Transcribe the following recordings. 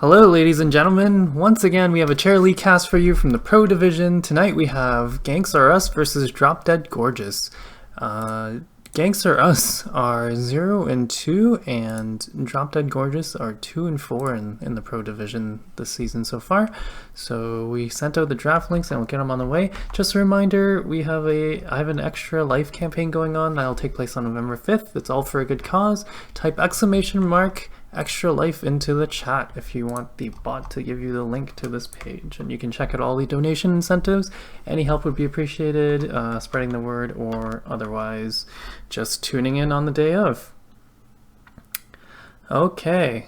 Hello, ladies and gentlemen. Once again, we have a Chair League cast for you from the Pro Division. Tonight we have Ganks or Us versus Drop Dead Gorgeous. Ganks or Us are 0-2, and Drop Dead Gorgeous are 2-4 in the Pro Division this season so far. So we sent out the draft links and we'll get them on the way. Just a reminder, I have an extra life campaign going on that'll take place on November 5th. It's all for a good cause. Type !extra life into the chat if you want the bot to give you the link to this page, and you can check out all the donation incentives. Any help would be appreciated, spreading the word or otherwise just tuning in on the day of. Okay,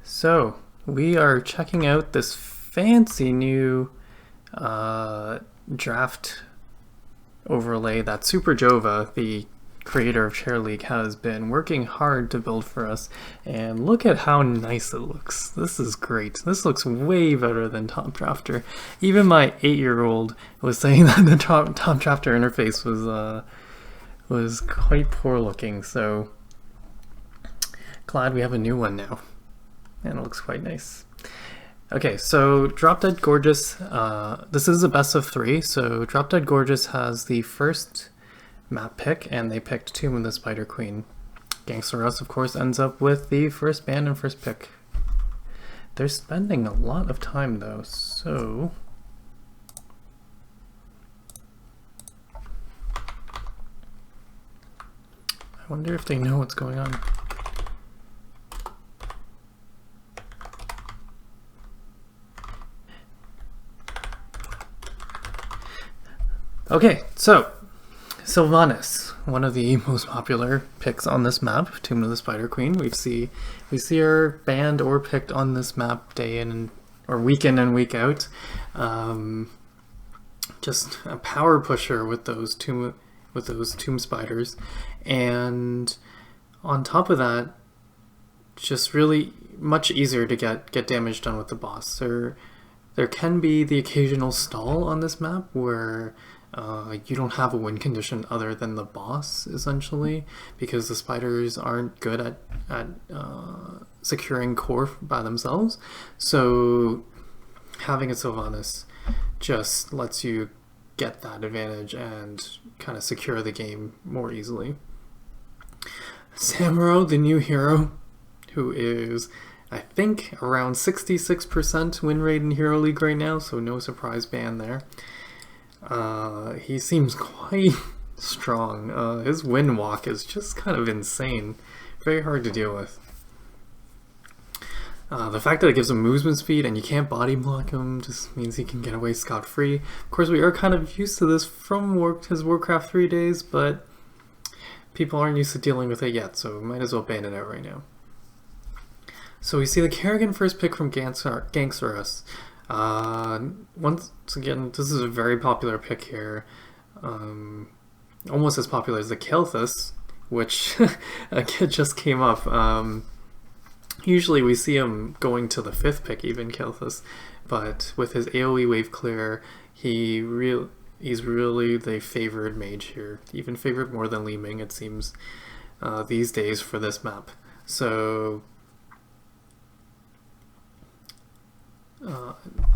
so we are checking out this fancy new draft overlay that Super Jova, the creator of Chair League, has been working hard to build for us, and look at how nice it looks. This is great. This looks way better than Top Drafter. Even my 8-year-old was saying that the Top Drafter interface was quite poor looking, so glad we have a new one now, and it looks quite nice. Okay, so Drop Dead Gorgeous, this is a best of 3, so Drop Dead Gorgeous has the first map pick, and they picked Tomb of the Spider Queen. Ganks or Us, of course, ends up with the first band and first pick. They're spending a lot of time though, so I wonder if they know what's going on. Okay, so Sylvanas, one of the most popular picks on this map, Tomb of the Spider Queen. We see her banned or picked on this map day in or week in and week out. Just a power pusher with those tomb spiders, and on top of that, just really much easier to get damage done with the boss. There can be the occasional stall on this map where you don't have a win condition other than the boss, essentially, because the spiders aren't good at securing core by themselves. So having a Sylvanas just lets you get that advantage and kind of secure the game more easily. Samuro, the new hero, who is, I think, around 66% win rate in Hero League right now, so no surprise ban there. He seems quite strong. His win walk is just kind of insane. Very hard to deal with. The fact that it gives him movement speed and you can't body block him just means he can get away scot-free. Of course, we are kind of used to this from his Warcraft 3 days, but people aren't used to dealing with it yet, so we might as well ban it out right now. So we see the Kerrigan first pick from Ganks or Us. Once again, this is a very popular pick here, almost as popular as the Kael'thas, which just came up. Usually we see him going to the 5th pick, even Kael'thas, but with his AoE wave clear, he's really the favored mage here, even favored more than Li Ming, it seems, these days for this map. So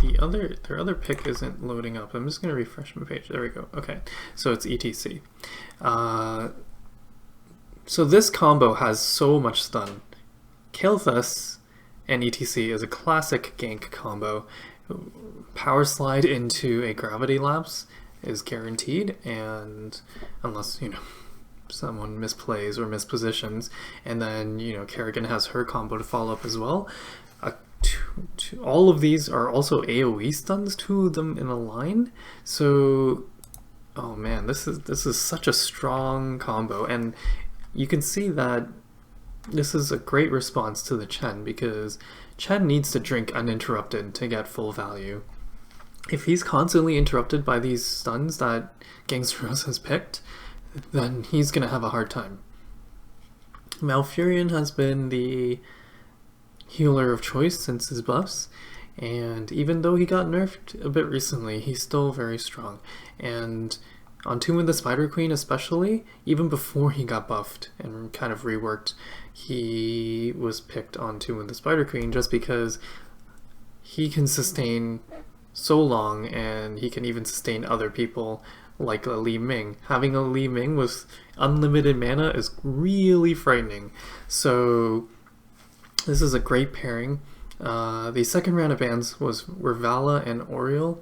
their other pick isn't loading up. I'm just going to refresh my page. There we go. Okay, so it's ETC. So this combo has so much stun. Kael'thas and ETC is a classic gank combo. Power slide into a gravity lapse is guaranteed, and unless, someone misplays or mispositions, and then, Kerrigan has her combo to follow up as well. All of these are also AoE stuns, 2 of them in a line. So, oh man, this is such a strong combo, and you can see that this is a great response to the Chen, because Chen needs to drink uninterrupted to get full value. If he's constantly interrupted by these stuns that Ganks or Us has picked, then he's gonna have a hard time. Malfurion has been the healer of choice since his buffs, and even though he got nerfed a bit recently, he's still very strong. And On Tomb of the Spider Queen especially, even before he got buffed and kind of reworked, he was picked on Tomb of the Spider Queen just because he can sustain so long, and he can even sustain other people like a Li Ming. Having a Li Ming with unlimited mana is really frightening. So this is a great pairing. The second round of bans were Vala and Oriole.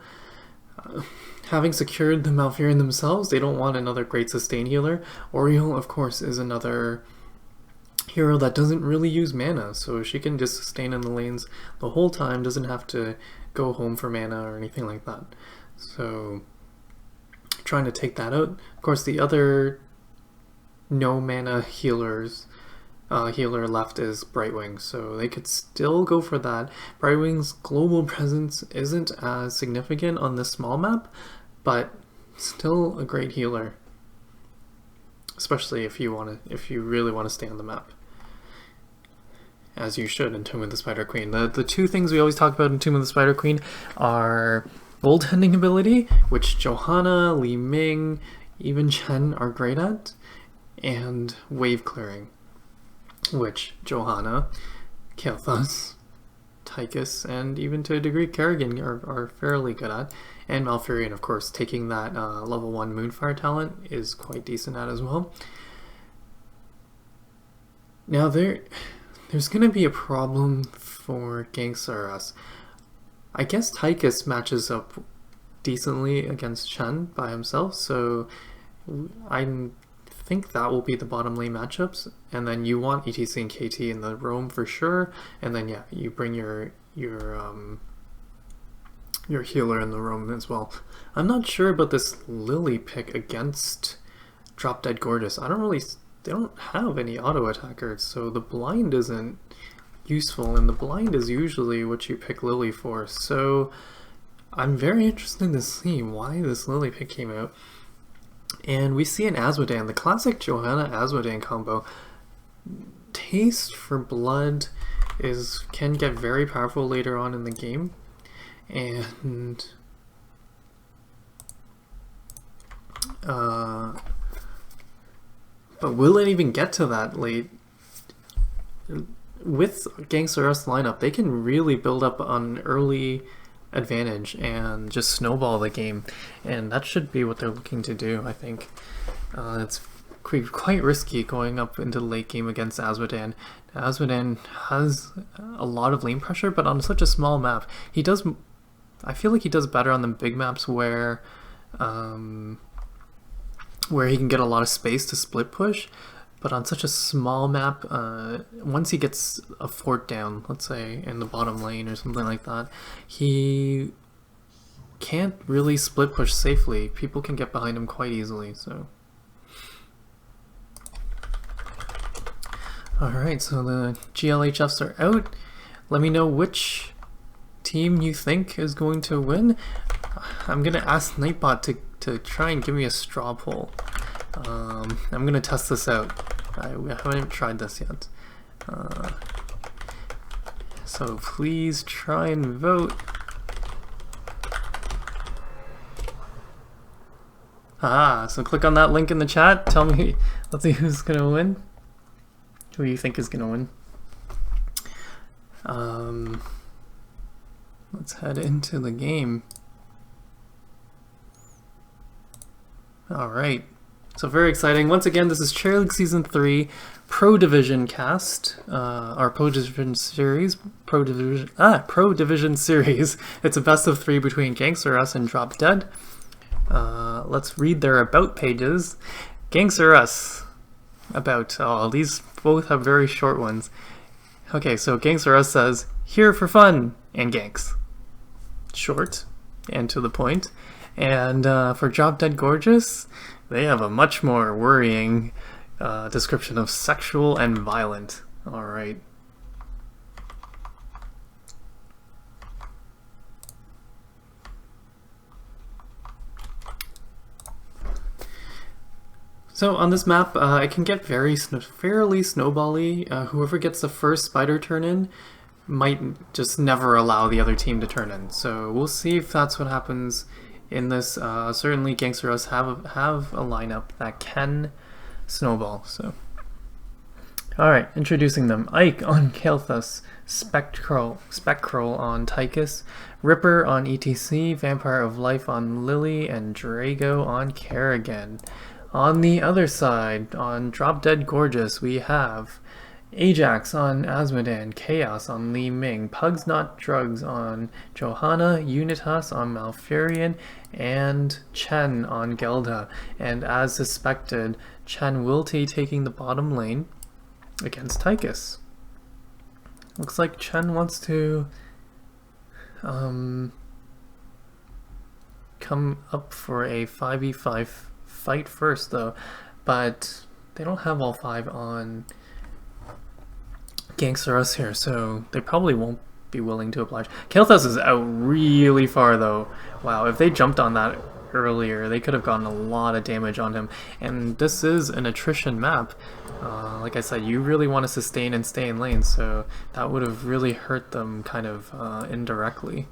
Having secured the Malfurion themselves, they don't want another great sustain healer. Oriole, of course, is another hero that doesn't really use mana, so she can just sustain in the lanes the whole time, doesn't have to go home for mana or anything like that. So trying to take that out. Of course, the other no mana healer left is Brightwing, so they could still go for that. Brightwing's global presence isn't as significant on this small map, but still a great healer, especially if you really want to stay on the map, as you should in Tomb of the Spider Queen. The two things we always talk about in Tomb of the Spider Queen are goaltending ability, which Johanna, Li Ming, even Chen are great at, and wave clearing, which Johanna, Kael'thas, Tychus, and even to a degree Kerrigan are fairly good at. And Malfurion, of course, taking that level 1 Moonfire talent is quite decent at as well. Now there's going to be a problem for Ganks R Us. I guess Tychus matches up decently against Chen by himself, so I think that will be the bottom lane matchups. And then you want ETC and KT in the roam for sure, and then yeah, you bring your healer in the roam as well. I'm not sure about this Lily pick against Drop Dead Gorgeous. They don't have any auto attackers, so the blind isn't useful, and the blind is usually what you pick Lily for. So I'm very interested to see why this Lily pick came out. And we see an Azmodan, the classic Johanna Azmodan combo. Taste for Blood can get very powerful later on in the game, and but will it even get to that late? With Ganks R Us lineup, they can really build up on early advantage and just snowball the game, and that should be what they're looking to do. I think it's quite risky going up into the late game against Azmodan. Azmodan has a lot of lane pressure, but on such a small map, I feel like he does better on the big maps where he can get a lot of space to split push. But on such a small map, once he gets a fort down, let's say in the bottom lane or something like that, he can't really split push safely. People can get behind him quite easily. So, alright, so the GLHFs are out. Let me know which team you think is going to win. I'm going to ask Nightbot to try and give me a straw poll. I'm gonna test this out. I haven't even tried this yet. So please try and vote. So click on that link in the chat. Tell me, let's see who's gonna win. Who you think is gonna win? Let's head into the game. Alright. So very exciting. Once again, this is Cherry League Season 3 Pro Division cast, our Pro Division series. Pro Division series. It's a best of 3 between Ganks R Us and Drop Dead. Let's read their about pages. Ganks R Us. About. Oh, these both have very short ones. Okay, so Ganks R Us says, "Here for fun," and Ganks. Short and to the point. And for Drop Dead Gorgeous, they have a much more worrying description of sexual and violent. Alright. So on this map, it can get fairly snowbally. Whoever gets the first spider turn in might just never allow the other team to turn in. So we'll see if that's what happens in this. Certainly, Ganks have a lineup that can snowball. So, all right, introducing them: Ike on Kael'thas, Spectral on Tychus, Ripper on ETC, Vampire of Life on Lily, and Drago on Kerrigan. On the other side, on Drop Dead Gorgeous, we have Ajax on Asmodan, Chaos on Li Ming, Pugs Not Drugs on Johanna, Unitas on Malfurion, and Chen on Gelda. And as suspected, Chen will be taking the bottom lane against Tychus. Looks like Chen wants to come up for a 5v5 fight first though, but they don't have all 5 on Ganks or us here, so they probably won't be willing to oblige. Kael'thas is out really far though. Wow, if they jumped on that earlier, they could have gotten a lot of damage on him. And this is an attrition map. Like I said, you really want to sustain and stay in lane, so that would have really hurt them kind of indirectly.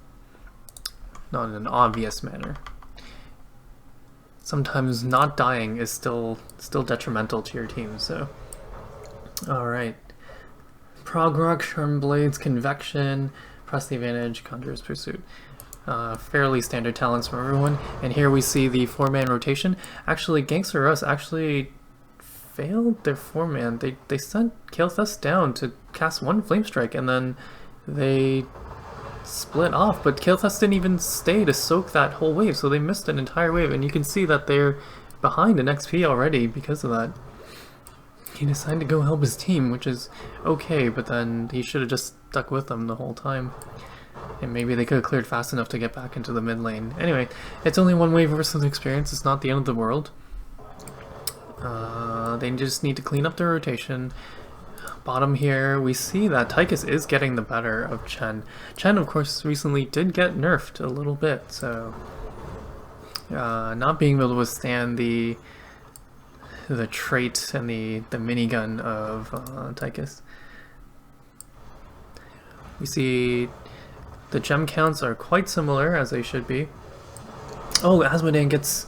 Not in an obvious manner. Sometimes not dying is still detrimental to your team, so. Alright. Prog Rock, Charm Blades, Convection, Press the Advantage, Conjurer's Pursuit. Fairly standard talents from everyone. And here we see the 4-man rotation. Actually, Ganks or Us actually failed their 4-man. They sent Kael'thas down to cast 1 Flame Strike, and then they split off. But Kael'thas didn't even stay to soak that whole wave, so they missed an entire wave. And you can see that they're behind in XP already because of that. He decided to go help his team, which is okay, but then he should have just stuck with them the whole time. And maybe they could have cleared fast enough to get back into the mid lane. Anyway, it's only 1 wave versus experience. It's not the end of the world. They just need to clean up their rotation. Bottom here, we see that Tychus is getting the better of Chen. Chen, of course, recently did get nerfed a little bit, so not being able to withstand the trait and the minigun of Tychus. We see the gem counts are quite similar, as they should be. Oh, Asmodan gets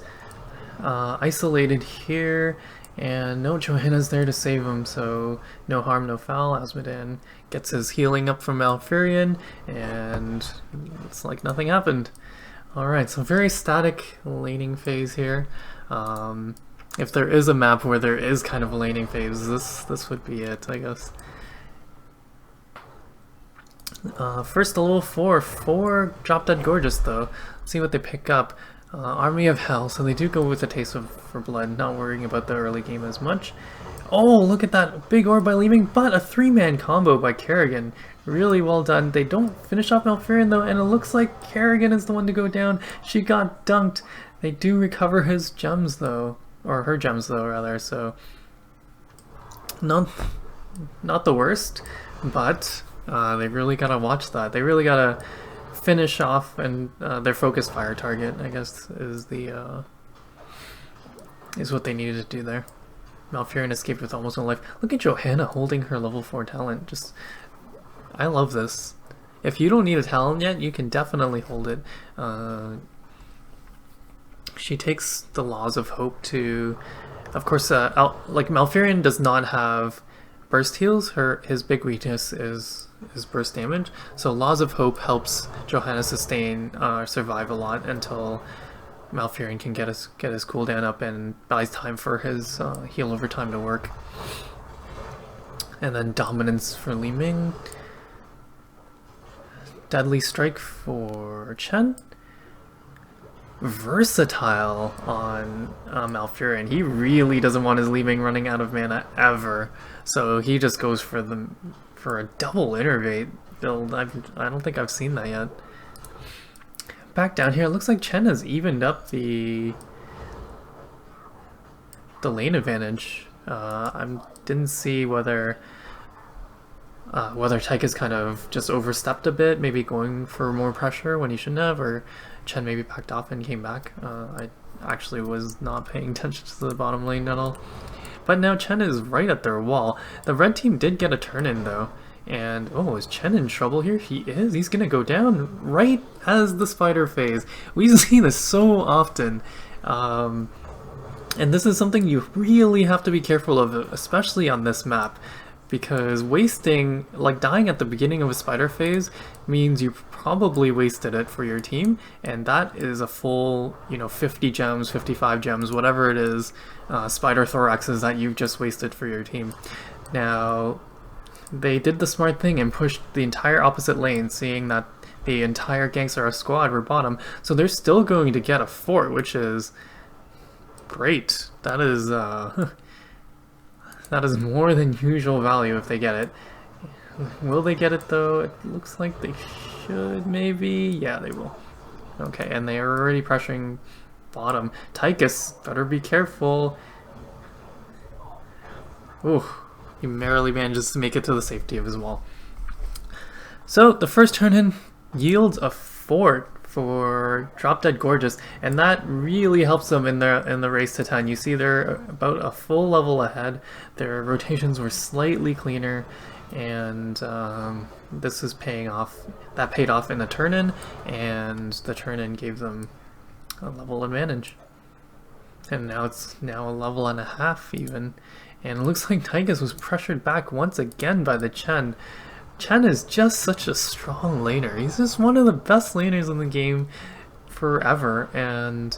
isolated here, and no Johanna's there to save him, so no harm, no foul. Asmodan gets his healing up from Malfurion, and it's like nothing happened. Alright, so very static laning phase here. If there is a map where there is kind of a laning phase, this would be it, I guess. First to level 4 Drop Dead Gorgeous though. Let's see what they pick up. Army of Hell, so they do go with a taste for blood, not worrying about the early game as much. Oh, look at that big orb by Li Ming, but a 3-man combo by Kerrigan. Really well done. They don't finish off Malfurion though, and it looks like Kerrigan is the one to go down. She got dunked. They do recover his gems though. Or her gems though, rather, so not the worst, but they really gotta watch that. They really gotta finish off and their focused fire target, I guess, is what they needed to do there. Malfurion escaped with almost no life. Look at Johanna holding her level 4 talent. Just, I love this. If you don't need a talent yet, you can definitely hold it. She takes the Laws of Hope to, of course, like Malfurion does not have burst heals. His big weakness is burst damage. So Laws of Hope helps Johanna survive a lot until Malfurion can get his cooldown up and buys time for his heal over time to work. And then Dominance for Li Ming. Deadly Strike for Chen. Versatile on Malfurion. He really doesn't want his Li Ming running out of mana ever, so he just goes for a double innervate build. I don't think I've seen that yet. Back down here, it looks like Chen has evened up the lane advantage. I didn't see whether Tychus kind of just overstepped a bit, maybe going for more pressure when he shouldn't have, or Chen maybe backed off and came back. I actually was not paying attention to the bottom lane at all. But now Chen is right at their wall. The red team did get a turn in though. And, oh, is Chen in trouble here? He is. He's gonna go down right as the spider phase. We see this so often. And this is something you really have to be careful of, especially on this map. Because wasting, like dying at the beginning of a spider phase, means you probably wasted it for your team, and that is a full, 50 gems, 55 gems, whatever it is, spider thoraxes that you've just wasted for your team. Now, they did the smart thing and pushed the entire opposite lane, seeing that the entire Ganks squad were bottom, so they're still going to get a fort, which is great. That is, that is more than usual value if they get it. Will they get it though? It looks like they should, maybe? Yeah, they will. Okay, and they are already pressuring bottom. Tychus, better be careful. Ooh, he merely manages to make it to the safety of his wall. So, the first turn-in yields a fort for Drop Dead Gorgeous, and that really helps them in the race to 10. You see they're about a full level ahead. Their rotations were slightly cleaner, and this is paying off. That paid off in the turn-in, and the turn-in gave them a level advantage. And now it's a level and a half even, and it looks like Tychus was pressured back once again by the Chen. Chen is just such a strong laner. He's just one of the best laners in the game forever, and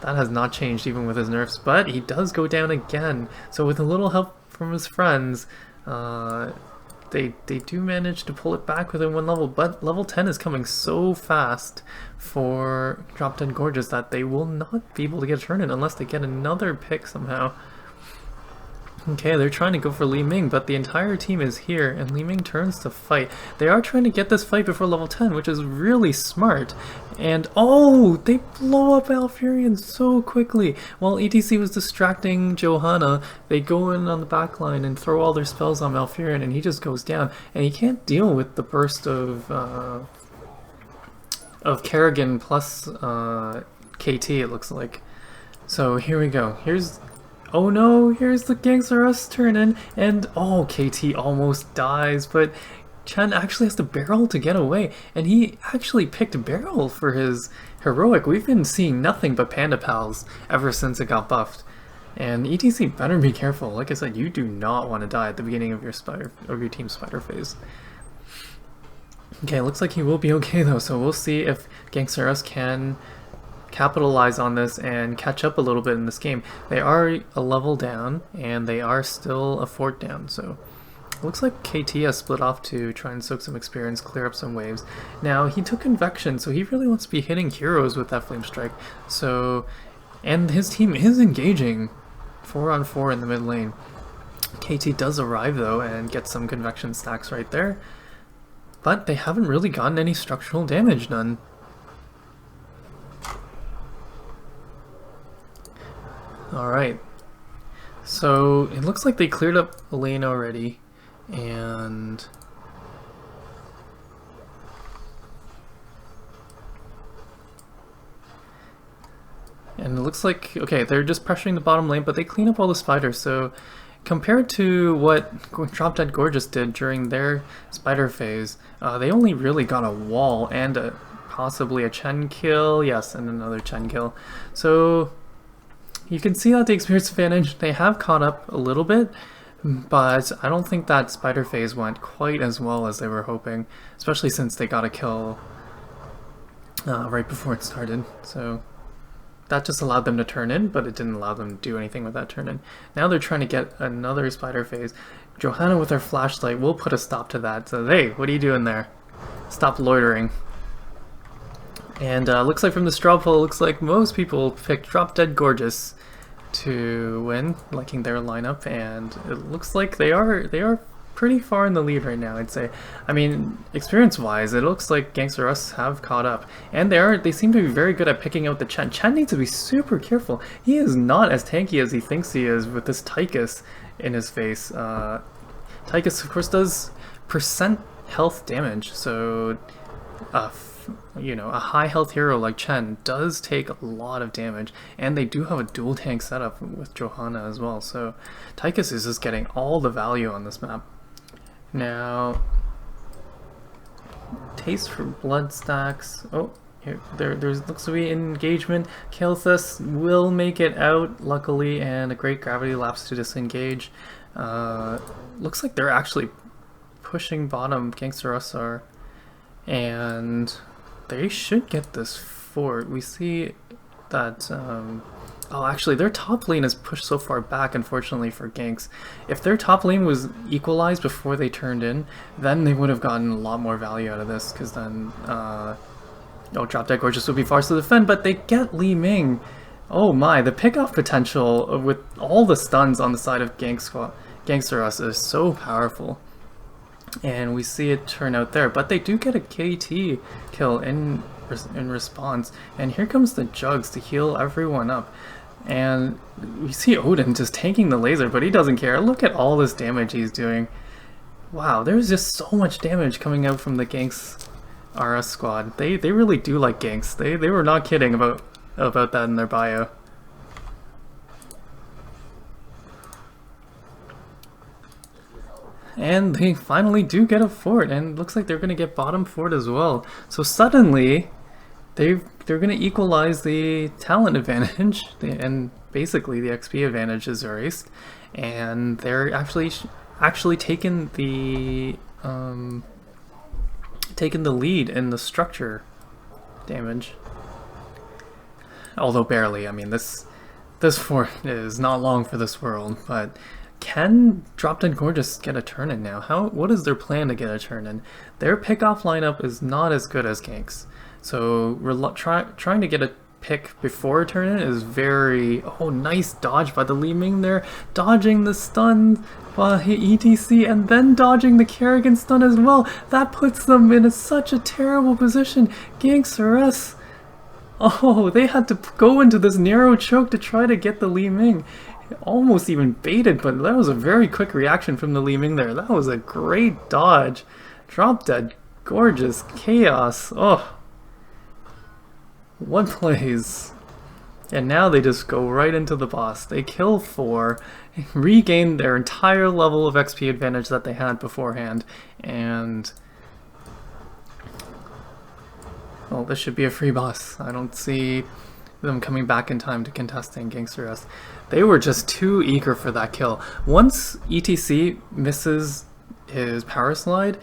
that has not changed even with his nerfs, but he does go down again. So with a little help from his friends, they do manage to pull it back within one level, but level 10 is coming so fast for Drop Dead Gorgeous that they will not be able to get a turn in unless they get another pick somehow. Okay, they're trying to go for Li Ming, but the entire team is here, and Li Ming turns to fight. They are trying to get this fight before level 10, which is really smart. And oh, they blow up Alfurion so quickly. While ETC was distracting Johanna, they go in on the backline and throw all their spells on Alfurion, and he just goes down. And he can't deal with the burst of Kerrigan plus KT, it looks like. So here we go. Oh no, here's the Ganks turn-in, and oh, KT almost dies, but Chen actually has to barrel to get away, and he actually picked barrel for his heroic. We've been seeing nothing but Panda Pals ever since it got buffed. And ETC better be careful. Like I said, you do not want to die at the beginning of your team's spider phase. Okay, looks like he will be okay though, so we'll see if Ganks can capitalize on this and catch up a little bit in this game. They are a level down, and they are still a fort down, so it looks like KT has split off to try and soak some experience, clear up some waves. Now, he took Convection, so he really wants to be hitting heroes with that Flame Strike, so, and his team is engaging 4-on-4 in the mid lane. KT does arrive though and get some Convection stacks right there, but they haven't really gotten any structural damage done. Alright, so it looks like they cleared up a lane already, and it looks like, okay, they're just pressuring the bottom lane, but they clean up all the spiders, so compared to what Drop Dead Gorgeous did during their spider phase, they only really got a wall and possibly a Chen kill, yes, and another Chen kill, so you can see that the experience advantage, they have caught up a little bit, but I don't think that spider phase went quite as well as they were hoping, especially since they got a kill right before it started. So that just allowed them to turn in, but it didn't allow them to do anything with that turn in. Now they're trying to get another spider phase. Johanna with her flashlight will put a stop to that. So hey, what are you doing there? Stop loitering. And looks like from the straw poll, looks like most people picked Drop Dead Gorgeous to win, liking their lineup, and it looks like they are pretty far in the lead right now, I'd say. I mean, experience-wise, it looks like Ganks have caught up, and they seem to be very good at picking out the Chen. Chen needs to be super careful. He is not as tanky as he thinks he is with this Tychus in his face. Tychus, of course, does percent health damage, so you know, a high health hero like Chen does take a lot of damage, and they do have a dual tank setup with Johanna as well, so Tychus is just getting all the value on this map. Now, Taste for blood stacks. Oh, here, there's looks to be engagement. Kael'thas will make it out, luckily, and a great gravity lapse to disengage. Looks like they're actually pushing bottom, Gangster Us are, and they should get this fort. We see that, oh, actually, their top lane is pushed so far back, unfortunately, for Ganks. If their top lane was equalized before they turned in, then they would have gotten a lot more value out of this, because then, oh, Drop Dead Gorgeous would be forced to defend, but they get Li Ming. Oh my, the pickoff potential with all the stuns on the side of Gangster Us is so powerful. And we see it turn out there, but they do get a KT kill in response, and here comes the Jugs to heal everyone up, and we see Odin just tanking the laser, but he doesn't care. Look at all this damage he's doing. Wow, there's just so much damage coming out from the Ganks RS squad. They really do like Ganks. They were not kidding about that in their bio. And they finally do get a fort, and it looks like they're going to get bottom fort as well. So suddenly, they're going to equalize the talent advantage, and basically the XP advantage is erased, and they're actually taking the lead in the structure damage. Although barely. I mean, this fort is not long for this world, but can Drop Dead Gorgeous get a turn in now? What is their plan to get a turn in? Their pickoff lineup is not as good as Ganks. So trying to get a pick before a turn in is very... Oh, nice dodge by the Li Ming there. Dodging the stun by ETC and then dodging the Kerrigan stun as well. That puts them in such a terrible position. Ganks RS. Oh, they had to go into this narrow choke to try to get the Li Ming. Almost even baited, but that was a very quick reaction from the Li Ming there. That was a great dodge. Drop Dead Gorgeous chaos. Oh, what plays. And now they just go right into the boss. They kill 4, regain their entire level of XP advantage that they had beforehand, and... well, this should be a free boss. I don't see them coming back in time to contesting Gangster Us. They were just too eager for that kill. Once ETC misses his power slide,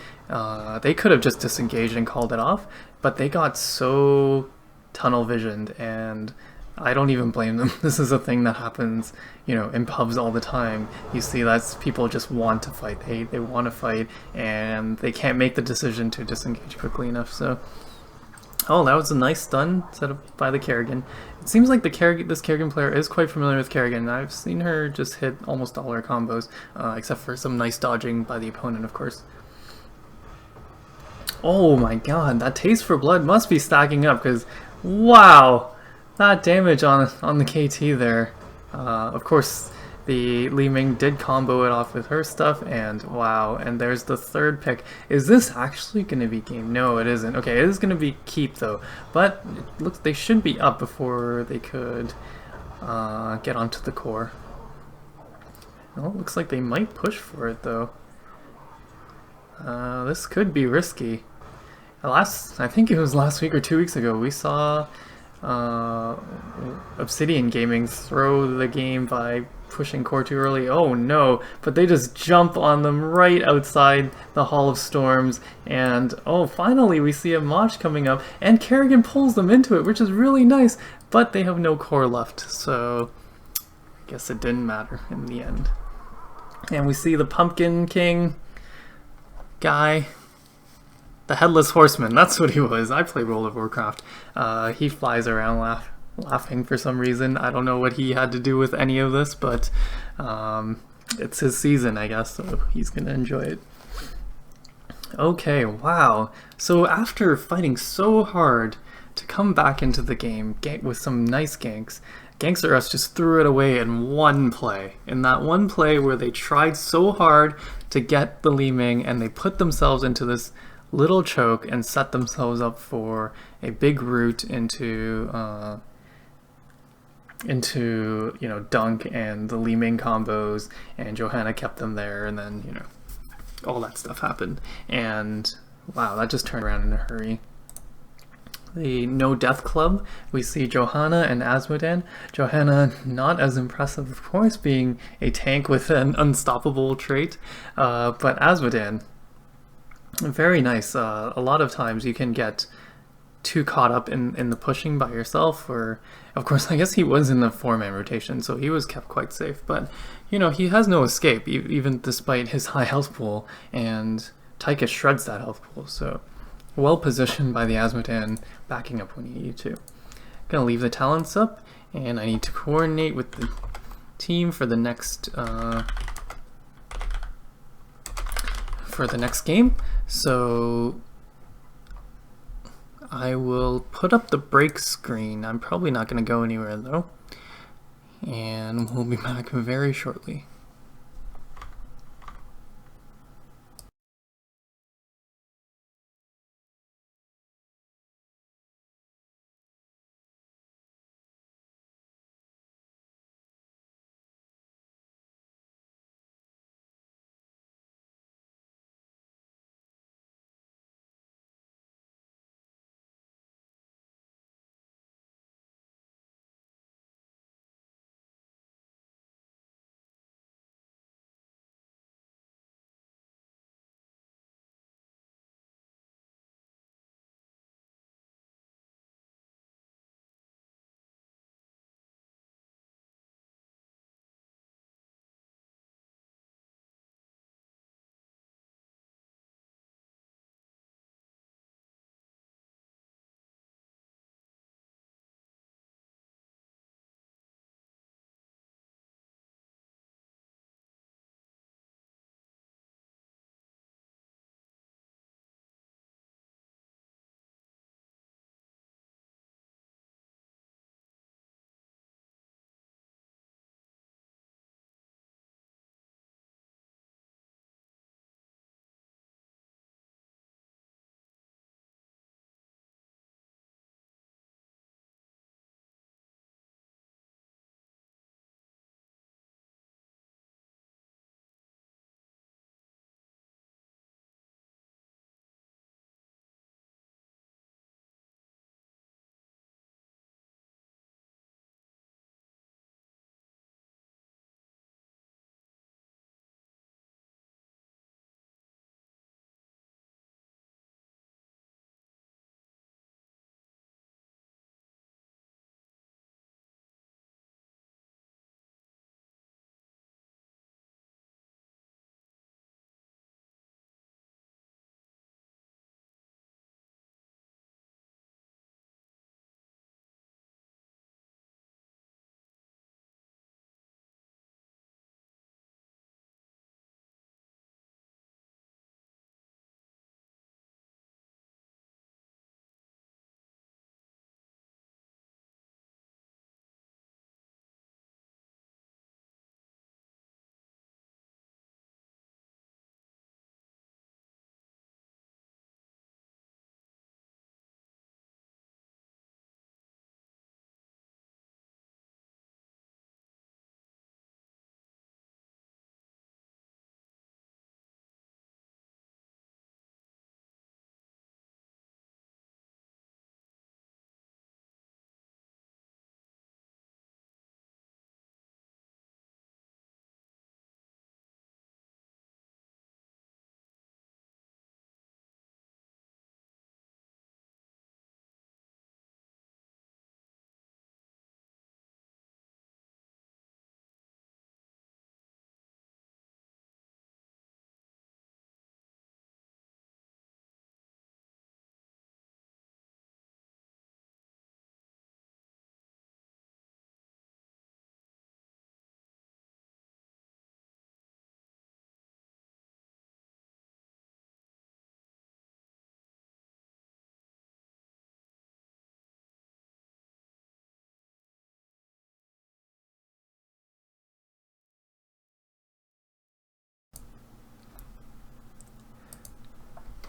they could have just disengaged and called it off, but they got so tunnel visioned, and I don't even blame them. This is a thing that happens, you know, in pubs all the time. You see that people just want to fight. They want to fight, and they can't make the decision to disengage quickly enough, so... Oh, that was a nice stun set up by the Kerrigan. It seems like this Kerrigan player is quite familiar with Kerrigan. I've seen her just hit almost all her combos, except for some nice dodging by the opponent, of course. Oh my god, that taste for blood must be stacking up, because wow, that damage on the KT there. Of course, the Li Ming did combo it off with her stuff, and wow, and there's the third pick. Is this actually going to be game? No, it isn't. Okay, it is going to be keep though, but it looks they should be up before they could get onto the core. Well, it looks like they might push for it though. This could be risky. I think it was last week or 2 weeks ago, we saw Obsidian Gaming throw the game by pushing core too early. Oh no, but they just jump on them right outside the Hall of Storms, and oh, finally we see a Mosh coming up, and Kerrigan pulls them into it, which is really nice, but they have no core left, so I guess it didn't matter in the end. And we see the Pumpkin King guy, the Headless Horseman, that's what he was. I play World of Warcraft. He flies around laughing for some reason. I don't know what he had to do with any of this, but it's his season, I guess, so he's gonna enjoy it. Okay, wow. So after fighting so hard to come back into the game with some nice ganks, Gangster Us just threw it away in one play. In that one play where they tried so hard to get the Li Ming, and they put themselves into this little choke and set themselves up for a big route into you know, Dunk and the Li Ming combos, and Johanna kept them there, and then, you know, all that stuff happened. And Wow, that just turned around in a hurry. The No Death Club, we see Johanna and Asmodan. Johanna, not as impressive, of course, being a tank with an unstoppable trait, but Asmodan, very nice. A lot of times you can get too caught up in the pushing by yourself, or of course I guess he was in the 4-man rotation, so he was kept quite safe, but you know, he has no escape even despite his high health pool, and Tychus shreds that health pool, so well positioned by the Asmodan, backing up when you need to. Gonna leave the talents up, and I need to coordinate with the team for the next game, so I will put up the break screen. I'm probably not going to go anywhere though, and we'll be back very shortly.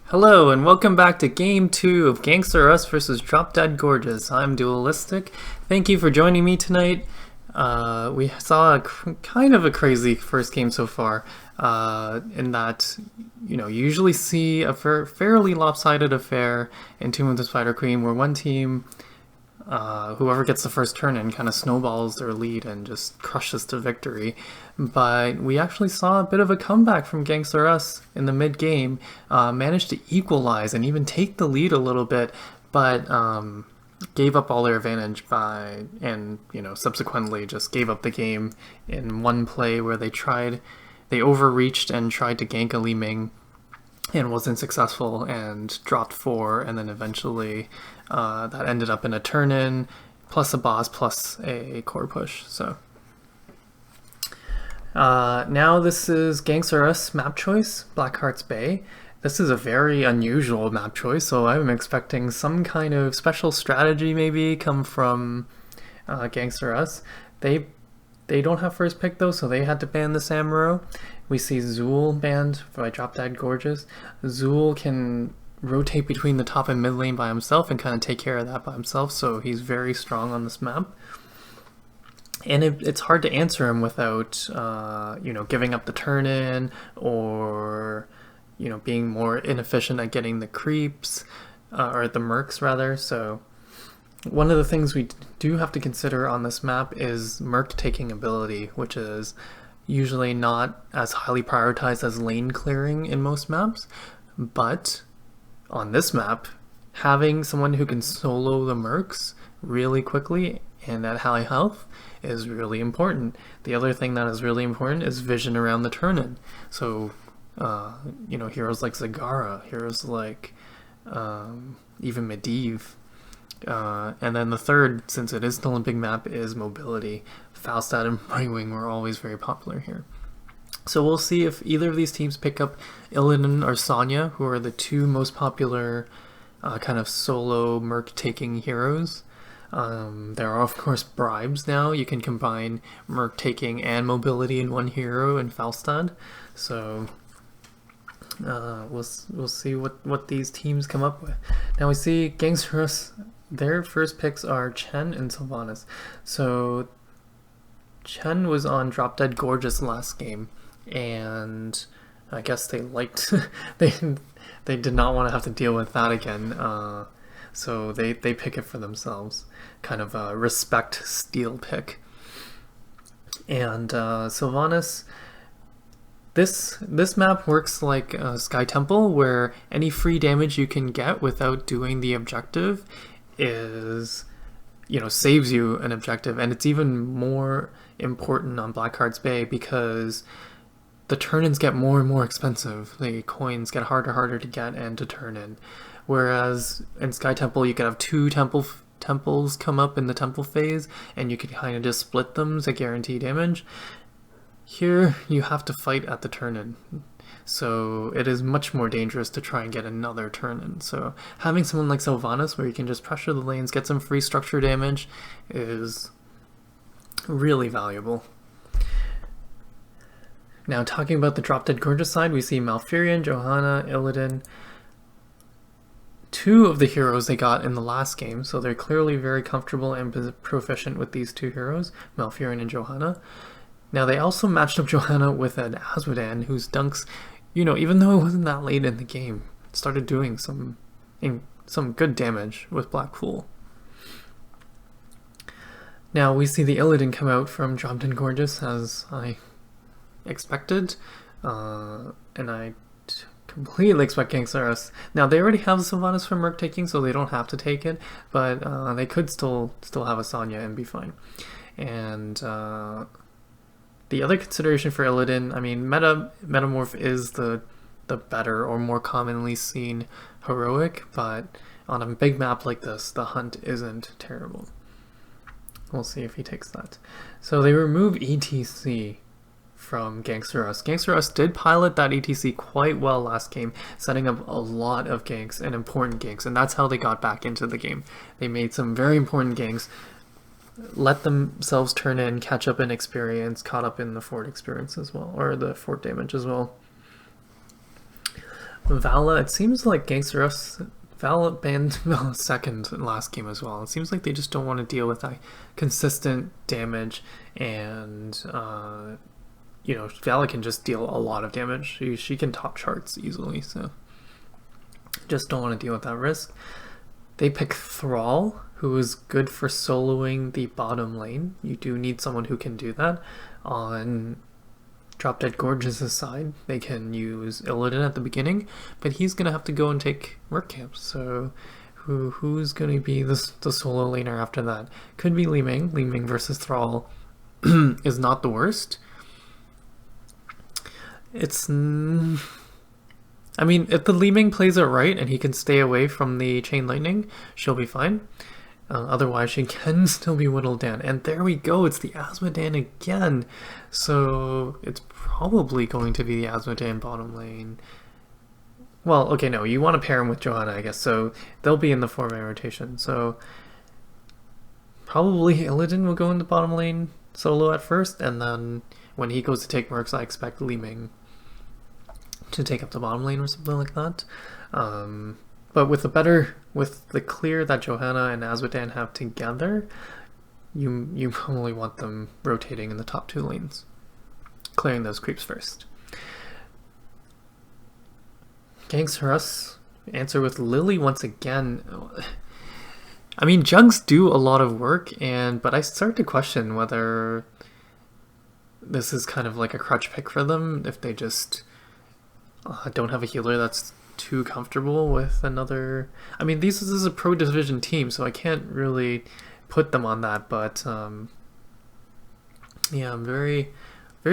Hello and welcome back to Game 2 of Ganks vs. Drop Dead Gorgeous. I'm Dualistic. Thank you for joining me tonight. We saw kind of a crazy first game so far, in that, you usually see a fairly lopsided affair in Tomb of the Spider Queen, where one team, whoever gets the first turn in, kind of snowballs their lead and just crushes to victory. But we actually saw a bit of a comeback from Ganks in the mid-game, managed to equalize and even take the lead a little bit, but gave up all their advantage and subsequently just gave up the game in one play where they overreached and tried to gank a Li Ming and wasn't successful and dropped 4, and then eventually that ended up in a turn-in plus a boss plus a core push. So now this is Ganks map choice, Blackheart's Bay. This is a very unusual map choice, so I'm expecting some kind of special strategy maybe come from Ganks They don't have first pick though, so they had to ban the Samuro. We see Zool banned by Drop Dead Gorgeous. Zool can rotate between the top and mid lane by himself and kind of take care of that by himself, so he's very strong on this map. And it's hard to answer him without, giving up the turn-in or, being more inefficient at getting the creeps, or the mercs rather. So one of the things we do have to consider on this map is merc taking ability, which is usually not as highly prioritized as lane clearing in most maps. But on this map, having someone who can solo the mercs really quickly and at high health is really important. The other thing that is really important is vision around the turn-in. So, heroes like Zagara, heroes like even Medivh. And then the third, since it is still a big map, is mobility. Falstad and Brightwing were always very popular here. So we'll see if either of these teams pick up Illidan or Sonya, who are the two most popular kind of solo merc-taking heroes. There are, of course, bribes now. You can combine merc-taking and mobility in one hero in Falstad. So we'll see what these teams come up with. Now we see Ganks, their first picks are Chen and Sylvanas. So Chen was on Drop Dead Gorgeous last game, and I guess they liked they did not want to have to deal with that again. So they pick it for themselves, kind of a respect steal pick. And Sylvanas, this map works like Sky Temple, where any free damage you can get without doing the objective is, saves you an objective. And it's even more important on Blackheart's Bay because the turn-ins get more and more expensive. The coins get harder to get and to turn in. Whereas in Sky Temple, you could have 2 temples come up in the temple phase, and you could kind of just split them to guarantee damage. Here, you have to fight at the turn-in, so it is much more dangerous to try and get another turn-in. So having someone like Sylvanas, where you can just pressure the lanes, get some free structure damage, is really valuable. Now, talking about the Drop Dead Gorgeous side, we see Malfurion, Johanna, Illidan, 2 of the heroes they got in the last game, so they're clearly very comfortable and proficient with these 2 heroes, Malfurion and Johanna. Now, they also matched up Johanna with an Azmodan, whose dunks, even though it wasn't that late in the game, started doing some good damage with Blackpool. Now, we see the Illidan come out from Drop Dead Gorgeous, as I expected, and I completely expect Ganks. Now, they already have Sylvanas for merc taking, so they don't have to take it, but they could still have a Sonya and be fine. And the other consideration for Illidan, I mean, Metamorph is the better or more commonly seen heroic, but on a big map like this, the hunt isn't terrible. We'll see if he takes that. So they remove ETC from Ganks. Ganks did pilot that ETC quite well last game, setting up a lot of ganks and important ganks, and that's how they got back into the game. They made some very important ganks, let themselves turn in, catch up in experience, caught up in the fort experience as well, or the fort damage as well. Vala, it seems like Ganks Val banned Val second last game as well. It seems like they just don't want to deal with that consistent damage, and you know, Val can just deal a lot of damage. She can top charts easily, so just don't want to deal with that risk. They pick Thrall, who is good for soloing the bottom lane. You do need someone who can do that. On Drop Dead Gorgeous' side, they can use Illidan at the beginning, but he's going to have to go and take Merc Camp, so who's going to be the solo laner after that? Could be Li Ming. Li Ming versus Thrall is not the worst. It's... I mean, if the Li Ming plays it right and he can stay away from the Chain Lightning, she'll be fine. Otherwise, she can still be whittled down. And there we go, it's the Azmodan again. So it's probably going to be the Azmodan bottom lane. Well, okay, no, you want to pair him with Johanna, I guess. So they'll be in the 4-man rotation. So probably Illidan will go in the bottom lane solo at first. And then when he goes to take Mercs, I expect Li Ming to take up the bottom lane or something like that. But with the clear that Johanna and Azmodan have together, you probably want them rotating in the top 2 lanes, clearing those creeps first. Ganks for us answer with Lily once again. I mean, Jugs do a lot of work, but I start to question whether this is kind of like a crutch pick for them, if they just don't have a healer that's too comfortable with another. I mean, this is a pro division team, so I can't really put them on that, but yeah, I'm very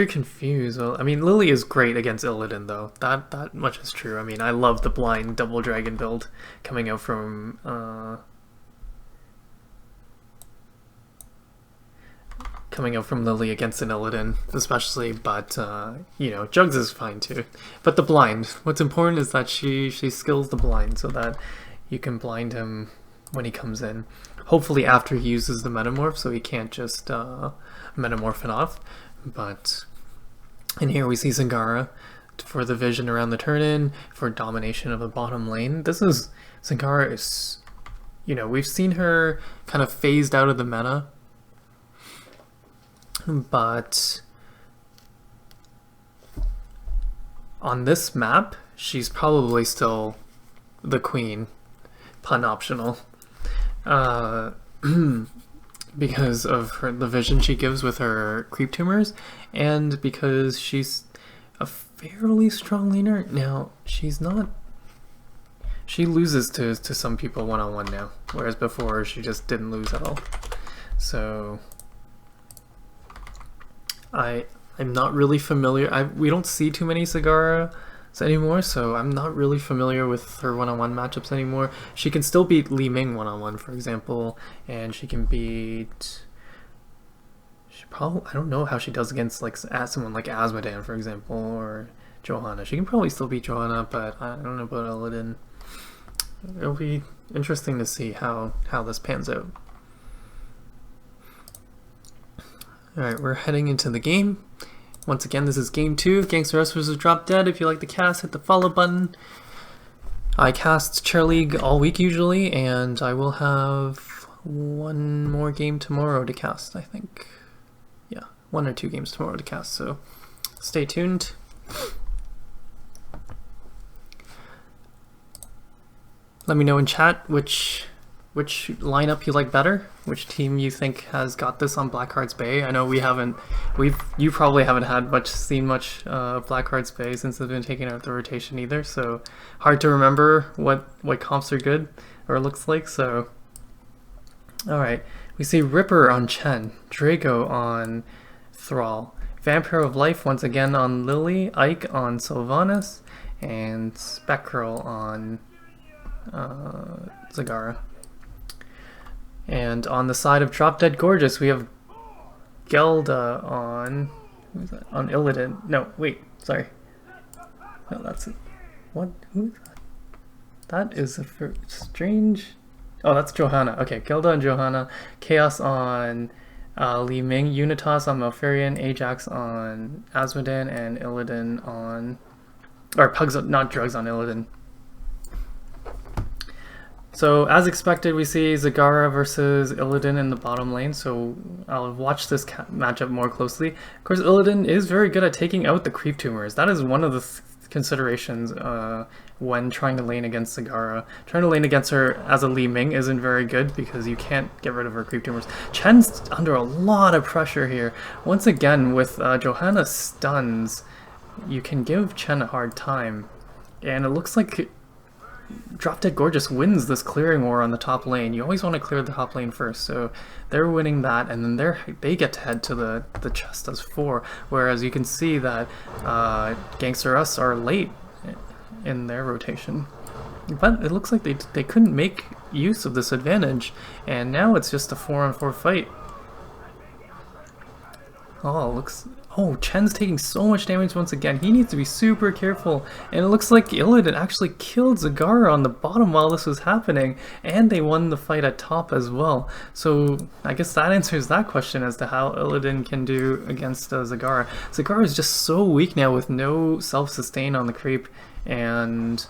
confused. Well, I mean, Lily is great against Illidan, though. That much is true. I mean, I love the blind double dragon build coming out from Lily against an Illidan, especially, but you know, Jugs is fine too. But the blind, what's important is that she skills the blind so that you can blind him when he comes in. Hopefully after he uses the metamorph, so he can't just metamorph it off. But, and here we see Zingara for the vision around the turn-in, for domination of the bottom lane. Zingara is, you know, we've seen her kind of phased out of the meta, but on this map, she's probably still the queen, pun optional, because of the vision she gives with her creep tumors, and because she's a fairly strong laner. Now, she's not... She loses to some people one-on-one now, whereas before she just didn't lose at all. So I'm not really familiar. We don't see too many Zingara anymore, so I'm not really familiar with her one-on-one matchups anymore. She can still beat Li Ming one-on-one, for example, and she can beat... I don't know how she does against like someone like Azmodan, for example, or Johanna. She can probably still beat Johanna, but I don't know about Illidan. It'll be interesting to see how this pans out. Alright, we're heading into the game. Once again, this is game 2. Ganks vs. Drop Dead. If you like the cast, hit the follow button. I cast Chair League all week usually, and I will have one more game tomorrow to cast, I think. Yeah, 1 or 2 games tomorrow to cast, so stay tuned. Let me know in chat which lineup you like better, which team you think has got this on Blackheart's Bay. I know you probably haven't seen much Blackheart's Bay since it's been taken out of the rotation either, so hard to remember what comps are good or looks like. So alright, we see Ripper on Chen, Draco on Thrall, Vampire of Life once again on Lily, Ike on Sylvanas, and Spectral on Zingara. And on the side of Drop Dead Gorgeous, we have Gelda on... Who's that? On Illidan. No, wait, sorry. No, that's it. What? Who is that? That is a strange... Oh, that's Johanna. Okay, Gelda and Johanna. Chaos on Li Ming. Unitas on Malfurion. Ajax on Azmodan. And Illidan on... Or Pugs, not Drugs on Illidan. So as expected, we see Zagara versus Illidan in the bottom lane, so I'll watch this matchup more closely. Of course, Illidan is very good at taking out the creep tumors. That is one of the considerations when trying to lane against Zagara. Trying to lane against her as a Li Ming isn't very good because you can't get rid of her creep tumors. Chen's under a lot of pressure here. Once again, with Johanna's stuns, you can give Chen a hard time. And it looks like Drop Dead Gorgeous wins this clearing war on the top lane. You always want to clear the top lane first, so they're winning that, and then they get to head to the chest as 4, whereas you can see that Ganks are late in their rotation. But it looks like they couldn't make use of this advantage, and now it's just a 4-on-4 fight. Oh, Chen's taking so much damage once again. He needs to be super careful. And it looks like Illidan actually killed Zagara on the bottom while this was happening. And they won the fight at top as well. So I guess that answers that question as to how Illidan can do against Zagara. Zagara is just so weak now with no self-sustain on the creep. And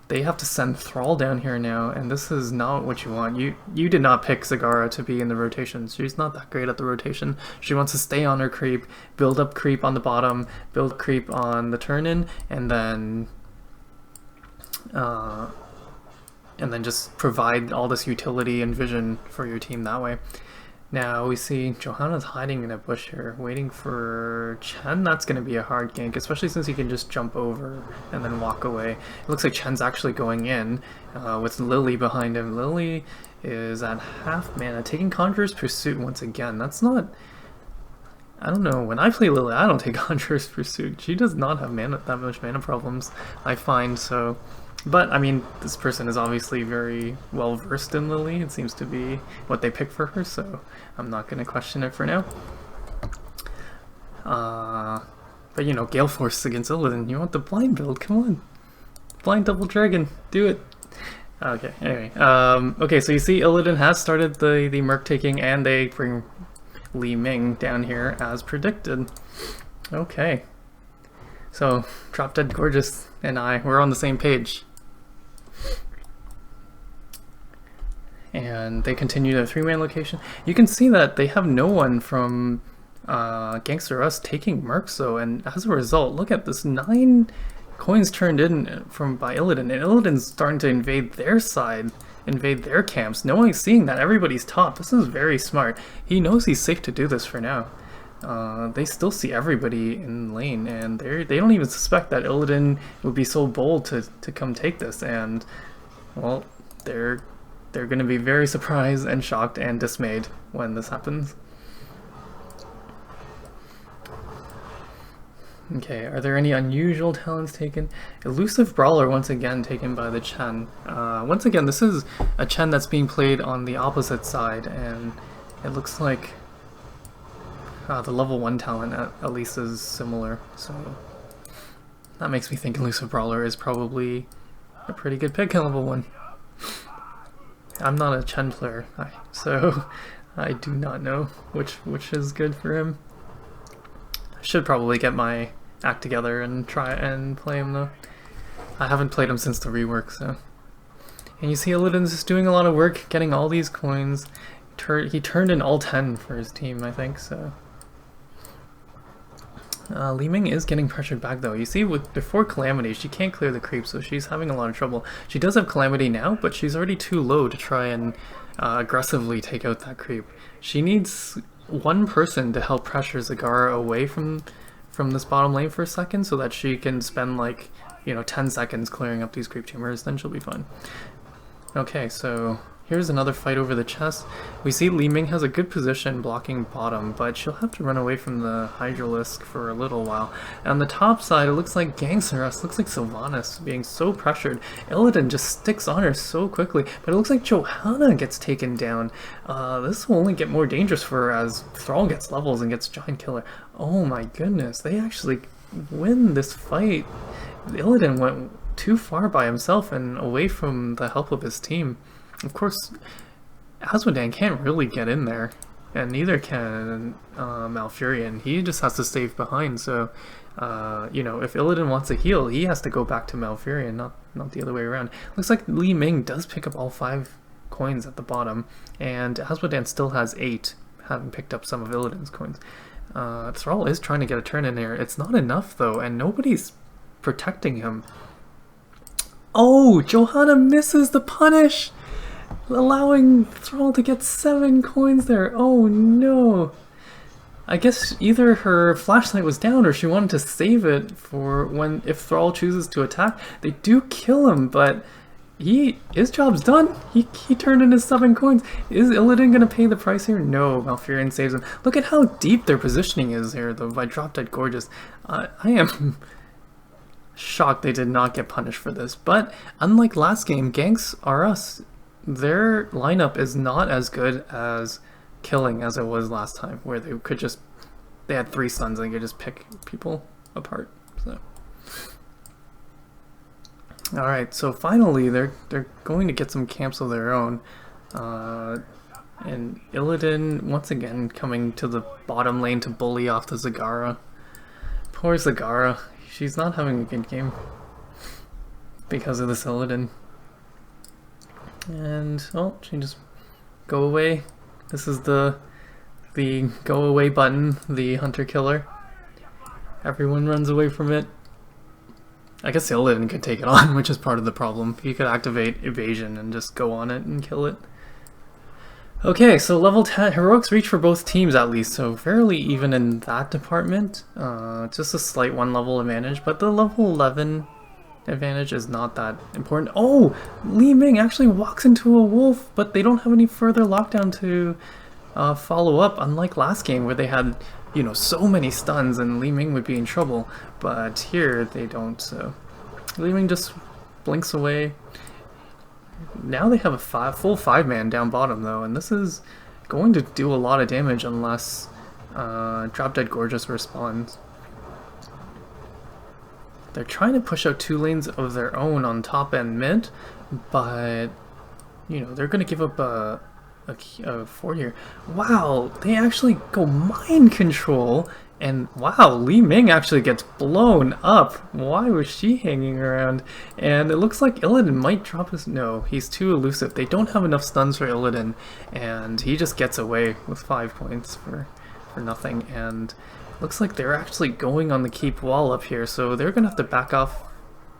they have to send Thrall down here now, and this is not what you want. You did not pick Zagara to be in the rotation. She's not that great at the rotation. She wants to stay on her creep, build up creep on the bottom, build creep on the turn-in, and then just provide all this utility and vision for your team that way. Now we see Johanna's hiding in a bush here, waiting for Chen. That's going to be a hard gank, especially since he can just jump over and then walk away. It looks like Chen's actually going in with Lily behind him. Lily is at half mana, taking Conjurer's Pursuit once again. That's not... I don't know, when I play Lily, I don't take Conjurer's Pursuit. She does not have that much mana problems, I find, so... But, I mean, this person is obviously very well versed in Lily. It seems to be what they pick for her, so I'm not going to question it for now. But, you know, Gale Force against Illidan. You want the blind build? Come on. Blind Double Dragon. Do it. Okay, anyway. Okay, so you see Illidan has started the Merc taking, and they bring Li Ming down here as predicted. Okay. So, Drop Dead Gorgeous and we're on the same page. And they continue their 3-man location. You can see that they have no one from Gangster Us taking Mercs though, and as a result, look at this 9 coins turned in by Illidan, and Illidan's starting to invade their side, invade their camps. No one's seeing that. Everybody's top. This is very smart. He knows he's safe to do this for now. They still see everybody in lane, and they don't even suspect that Illidan would be so bold to come take this, and well, they're going to be very surprised and shocked and dismayed when this happens. Okay, are there any unusual talents taken? Elusive Brawler once again taken by the Chen. Once again, this is a Chen that's being played on the opposite side, and it looks like the level 1 talent at least is similar, so that makes me think Elusive Brawler is probably a pretty good pick at level 1. I'm not a Chen player, so I do not know which is good for him. I should probably get my act together and try and play him though. I haven't played him since the rework, so. And you see Illidan's just doing a lot of work, getting all these coins. He turned in all 10 for his team, I think, so. Li Ming is getting pressured back though. You see, before Calamity, she can't clear the creep, so she's having a lot of trouble. She does have Calamity now, but she's already too low to try and aggressively take out that creep. She needs one person to help pressure Zagara away from this bottom lane for a second, so that she can spend like, 10 seconds clearing up these creep tumors, then she'll be fine. Okay, so here's another fight over the chest. We see Li Ming has a good position blocking bottom, but she'll have to run away from the Hydralisk for a little while. And on the top side, it looks like Gangsterus, looks like Sylvanas being so pressured. Illidan just sticks on her so quickly, but it looks like Johanna gets taken down. This will only get more dangerous for her as Thrall gets levels and gets Giant Killer. Oh my goodness, they actually win this fight. Illidan went too far by himself and away from the help of his team. Of course, Asmodan can't really get in there. and neither can Malfurion. He just has to stay behind, so you know, if Illidan wants to heal, he has to go back to Malfurion, not the other way around. Looks like Li Ming does pick up all 5 coins at the bottom, and Asmodan still has 8, having picked up some of Illidan's coins. Thrall is trying to get a turn in there. It's not enough though, and nobody's protecting him. Oh, Johanna misses the punish, allowing Thrall to get 7 coins there. Oh no. I guess either her flashlight was down or she wanted to save it for when, if Thrall chooses to attack. They do kill him, but his job's done. He turned in his 7 coins. Is Illidan gonna pay the price here? No, Malfurion saves him. Look at how deep their positioning is here though by Drop Dead Gorgeous. I am shocked they did not get punished for this, but unlike last game, Ganks R Us, their lineup is not as good as killing as it was last time, where they had 3 stuns and they could just pick people apart. So alright, so finally they're going to get some camps of their own, and Illidan once again coming to the bottom lane to bully off the Zagara. Poor Zagara, she's not having a good game because of this Illidan. And oh, she just go away. This is the go away button, the hunter killer. Everyone runs away from it. I guess Illidan could take it on, which is part of the problem. He could activate evasion and just go on it and kill it. Okay, so level 10 heroics reach for both teams at least, so fairly even in that department. Just a slight 1 level advantage, but the level 11 advantage is not that important. Oh, Li Ming actually walks into a wolf, but they don't have any further lockdown to follow up, unlike last game where they had, you know, so many stuns and Li Ming would be in trouble, but here they don't. So Li Ming just blinks away. Now they have a full 5-man down bottom though, and this is going to do a lot of damage unless Drop Dead Gorgeous responds. They're trying to push out 2 lanes of their own on top and mid, but you know, they're going to give up a fort here. Wow, they actually go mind control, and wow, Li Ming actually gets blown up. Why was she hanging around? And it looks like Illidan might drop his... No, he's too elusive. They don't have enough stuns for Illidan, and he just gets away with 5 points for nothing. And looks like they're actually going on the keep wall up here, so they're gonna have to back off.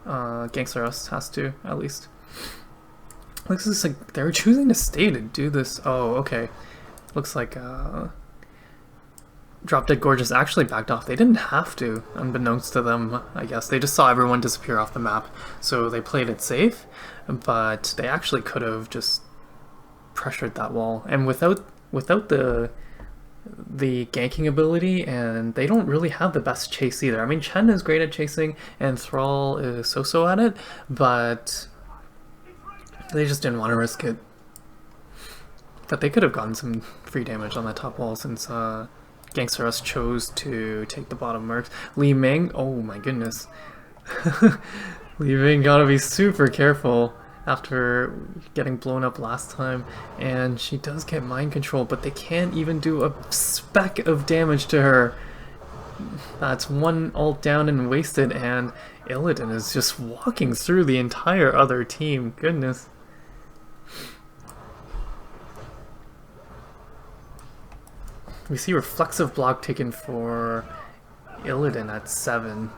Ganks R Us has to, at least. Looks like they're choosing to stay to do this. Oh, okay. Looks like Drop Dead Gorgeous actually backed off. They didn't have to, unbeknownst to them, I guess. They just saw everyone disappear off the map, so they played it safe, but they actually could have just pressured that wall. And without the ganking ability, and they don't really have the best chase either. I mean, Chen is great at chasing, and Thrall is so-so at it, but they just didn't want to risk it. But they could have gotten some free damage on that top wall since Ganks R Us chose to take the bottom marks. Li Ming, oh my goodness. Li Ming gotta be super careful after getting blown up last time, and she does get mind control, but they can't even do a speck of damage to her. That's 1 ult down and wasted, and Illidan is just walking through the entire other team. Goodness. We see reflexive block taken for Illidan at 7.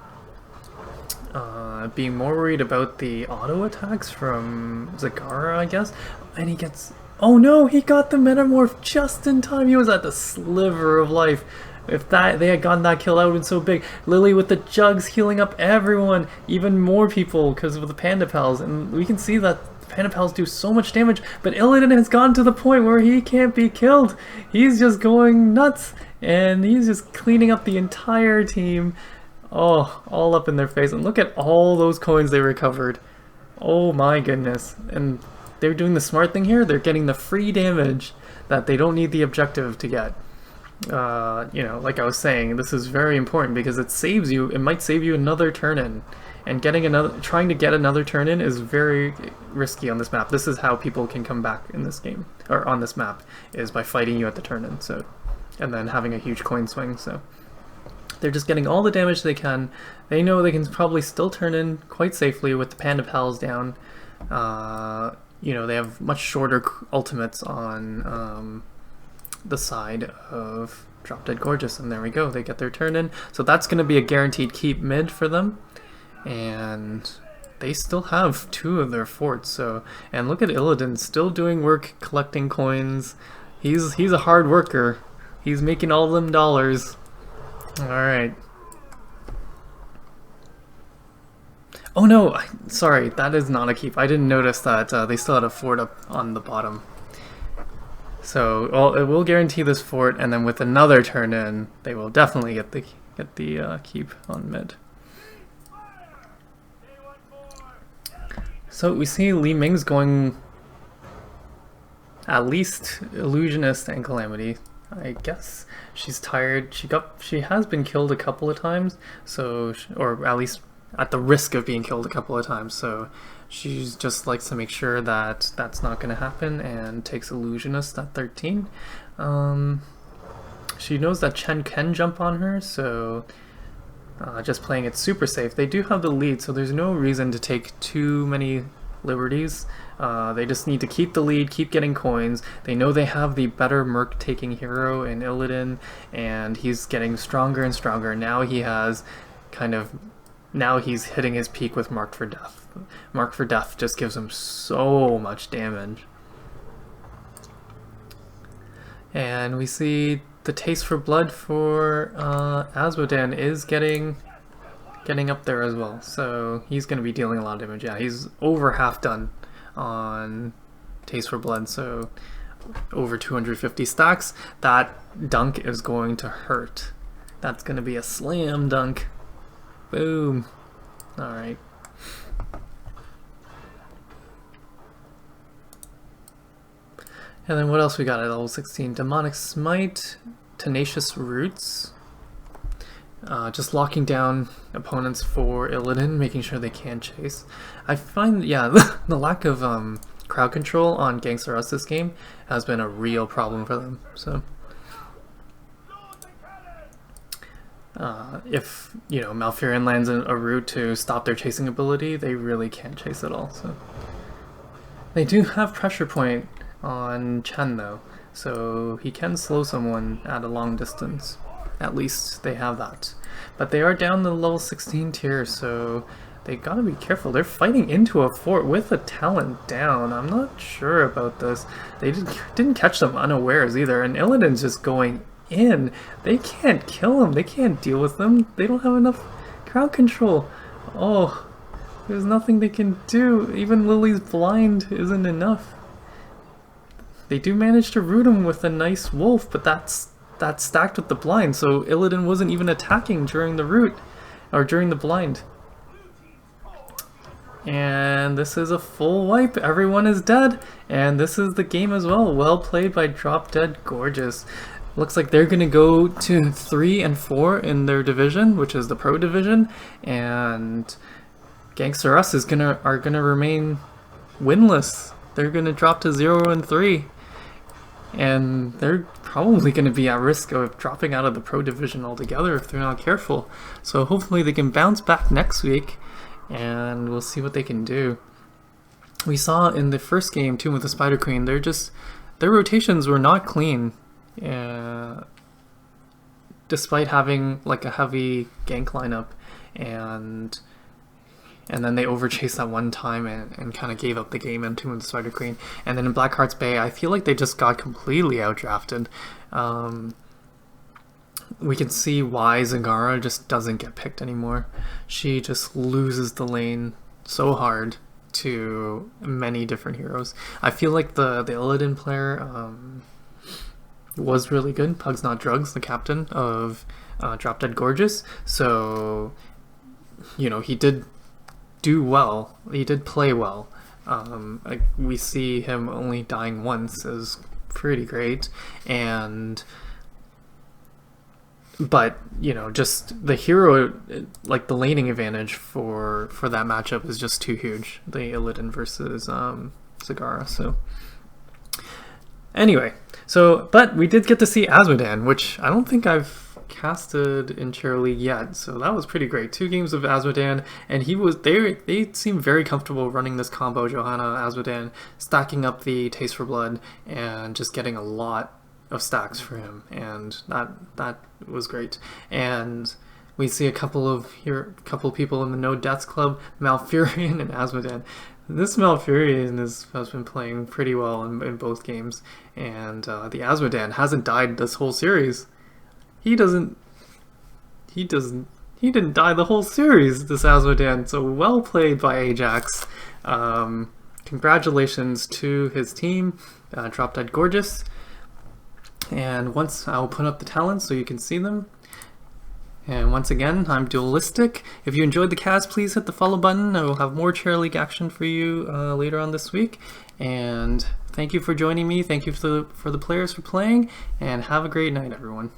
Being more worried about the auto attacks from Zagara, I guess. And he gets... Oh no, he got the Metamorph just in time. He was at the sliver of life. If they had gotten that kill, that would have been so big. Lily with the jugs healing up everyone, even more people because of the Panda Pals. And we can see that the Panda Pals do so much damage, but Illidan has gotten to the point where he can't be killed. He's just going nuts, and he's just cleaning up the entire team. Oh, all up in their face. And look at all those coins they recovered. Oh my goodness. And they're doing the smart thing here. They're getting the free damage that they don't need the objective to get. You know, like I was saying, this is very important because it saves you. It might save you another turn in and trying to get another turn in is very risky on this map. This is how people can come back in this game, or on this map, is by fighting you at the turn in. So, and then having a huge coin swing. So they're just getting all the damage they can. They know they can probably still turn in quite safely with the Panda Pals down. You know, they have much shorter ultimates on the side of Drop Dead Gorgeous, and there we go, they get their turn in. So that's going to be a guaranteed keep mid for them, and they still have 2 of their forts. So, and look at Illidan still doing work, collecting coins. He's a hard worker. He's making all them dollars. All right. Oh no, sorry, that is not a keep. I didn't notice that they still had a fort up on the bottom. So, well, it will guarantee this fort, and then with another turn in, they will definitely get the keep on mid. So we see Li Ming's going at least Illusionist and Calamity. I guess she's tired. She has been killed a couple of times, so or at least at the risk of being killed a couple of times. So she just likes to make sure that that's not going to happen, and takes Illusionist at 13. She knows that Chen can jump on her, so just playing it super safe. They do have the lead, so there's no reason to take too many liberties. They just need to keep the lead, keep getting coins. They know they have the better merc taking hero in Illidan, and he's getting stronger and stronger. Now he has now he's hitting his peak with Marked for Death. Marked for Death just gives him so much damage. And we see the taste for blood for Asmodan is getting up there as well. So he's going to be dealing a lot of damage. Yeah, he's over half done on taste for blood, so over 250 stacks. That dunk is going to hurt. That's going to be a slam dunk. Boom. Alright. And then what else we got at level 16? Demonic Smite, Tenacious Roots. Just locking down opponents for Illidan, making sure they can't chase. I find, yeah, the lack of crowd control on Ganks this game has been a real problem for them. So if, you know, Malfurion lands a route to stop their chasing ability, they really can't chase at all. So they do have pressure point on Chen though, so he can slow someone at a long distance. At least they have that. But they are down the level 16 tier, so they gotta be careful. They're fighting into a fort with a talent down. I'm not sure about this. They didn't catch them unawares either, and Illidan's just going in. They can't kill him. They can't deal with them. They don't have enough crowd control. Oh, there's nothing they can do. Even Lily's blind isn't enough. They do manage to root him with a nice wolf, but that's stacked with the blind, so Illidan wasn't even attacking during the root, or during the blind. And this is a full wipe. Everyone is dead, and this is the game as well. Well played by Drop Dead Gorgeous. Looks like they're gonna go to 3 and 4 in their division, which is the pro division, and Ganks are gonna remain winless. They're gonna drop to 0 and 3. And they're probably going to be at risk of dropping out of the pro division altogether if they're not careful. So hopefully they can bounce back next week, and we'll see what they can do. We saw in the first game too with the Spider Queen, their rotations were not clean, despite having like a heavy gank lineup, and then they overchased that one time and kind of gave up the game into the Spider Queen. And then in Blackheart's Bay, I feel like they just got completely outdrafted. We can see why Zagara just doesn't get picked anymore. She just loses the lane so hard to many different heroes. I feel like the Illidan player was really good. Pugs Not Drugs, the captain of Drop Dead Gorgeous. So, you know, he did do well. He did play well. We see him only dying once is pretty great, and But you know, just the hero, like the laning advantage for that matchup is just too huge. The Illidan versus Zagara. So anyway, but we did get to see Azmodan, which I don't think I've casted in Cherry League yet. So that was pretty great. 2 games of Azmodan, and they seemed very comfortable running this combo, Johanna Azmodan, stacking up the Taste for Blood and just getting a lot of stacks for him, and that was great. And we see a couple people in the No Deaths Club, Malfurion and Azmodan. This Malfurion has been playing pretty well in both games, and the Azmodan hasn't died this whole series. He didn't die the whole series, this Azmodan. So well played by Ajax. Congratulations to his team, Drop Dead Gorgeous. And once I'll put up the talents so you can see them. And once again, I'm Dualistic. If you enjoyed the cast, please hit the follow button. I will have more Cherry League action for you later on this week. And thank you for joining me. Thank you for the players for playing. And have a great night, everyone.